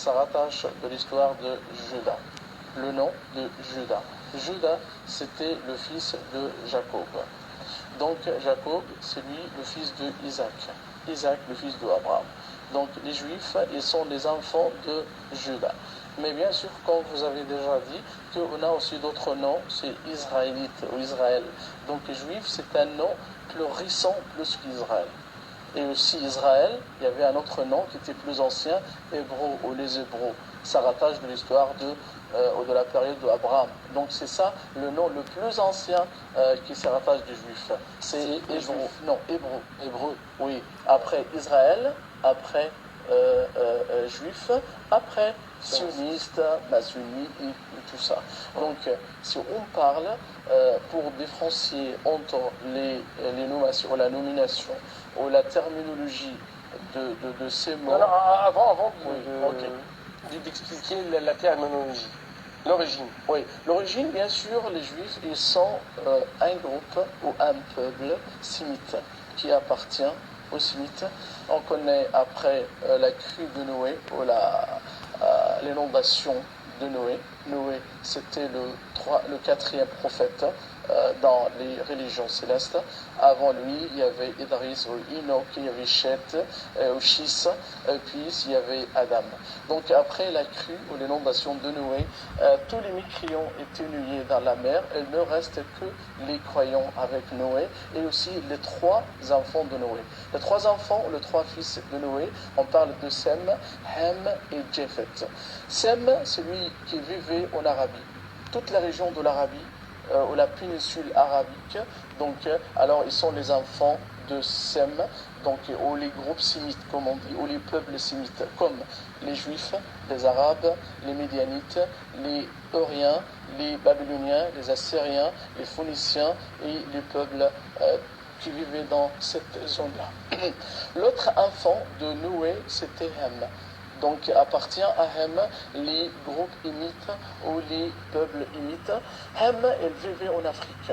ça rattache de l'histoire de Juda. Le nom de Juda. Juda, c'était le fils de Jacob. Donc Jacob, c'est lui le fils de Isaac. Isaac, le fils d'Abraham. Donc les Juifs, ils sont les enfants de Juda. Mais bien sûr, comme vous avez déjà dit, qu'on a aussi d'autres noms, c'est Israélite ou Israël. Donc les Juifs, c'est un nom plus récent plus qu'Israël. Et aussi Israël, il y avait un autre nom qui était plus ancien, Hébreu ou les Hébreux. Ça rattache de l'histoire de la période d'Abraham. Donc c'est ça le nom le plus ancien qui se rattache des Juifs. C'est Hébreu. Non, Hébreu. Hébreu, oui. Après Israël, après Juif, après sioniste, maçonnique et tout ça. Donc si on parle pour différencier entre les nominations, la nomination ou la terminologie de ces mots. Non, avant d'expliquer la terminologie, l'origine. Oui, l'origine, bien sûr, les Juifs, ils sont un groupe ou un peuple sémite qui appartient aux Sémites. On connaît après la crue de Noé ou l'inondation de Noé. Noé, c'était le quatrième prophète dans les religions célestes. Avant lui, il y avait Idris ou Enoch, il y avait Shet ou Shis, puis il y avait Adam. Donc après la crue ou l'inondation de Noé, tous les mécréants étaient nués dans la mer. Il ne reste que les croyants avec Noé et aussi les trois enfants de Noé. Les trois enfants, les trois fils de Noé, on parle de Sem, Ham et Japhet. Sem, c'est lui qui vivait en Arabie. Toute la région de l'Arabie, ou la péninsule arabique, donc alors ils sont les enfants de Sem, donc ou les groupes sémites comme on dit, ou les peuples sémites, comme les Juifs, les Arabes, les Médianites, les Euriens, les Babyloniens, les Assyriens, les Phéniciens et les peuples qui vivaient dans cette zone-là. L'autre enfant de Noé, c'était Ham. Donc appartient à Ham les groupes hémites ou les peuples hémites. Ham, elle vivait en Afrique.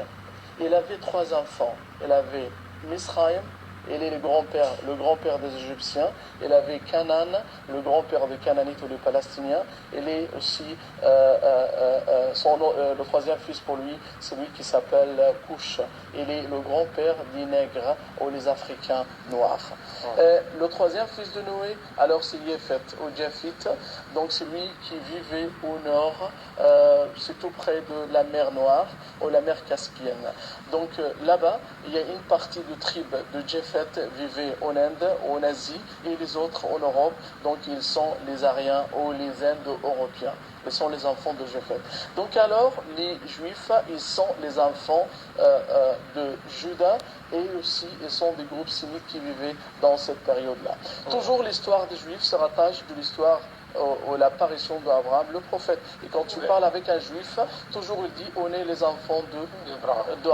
Il avait trois enfants. Il avait Misraïm, il est le grand-père des Égyptiens. Il avait Canaan, le grand-père des Canaanites ou des Palestiniens. Il est aussi le troisième fils pour lui, c'est lui qui s'appelle Cush. Il est le grand-père des nègres ou les Africains noirs. Le troisième fils de Noé, alors c'est Japhet ou Japheth. Donc c'est lui qui vivait au nord, c'est tout près de la mer Noire ou la mer Caspienne. Donc là-bas, il y a une partie de tribe de Japhet vivaient en Inde, en Asie, et les autres en Europe. Donc ils sont les Aryens ou les Indo-Européens. Ils sont les enfants de Japhet. Donc alors, les Juifs, ils sont les enfants de Juda, et aussi ils sont des groupes sémites qui vivaient dans cette période-là. Toujours l'histoire des Juifs se rattache de l'histoire l'apparition d'Abraham, le prophète. Et quand tu parles avec un Juif, toujours il dit, on est les enfants de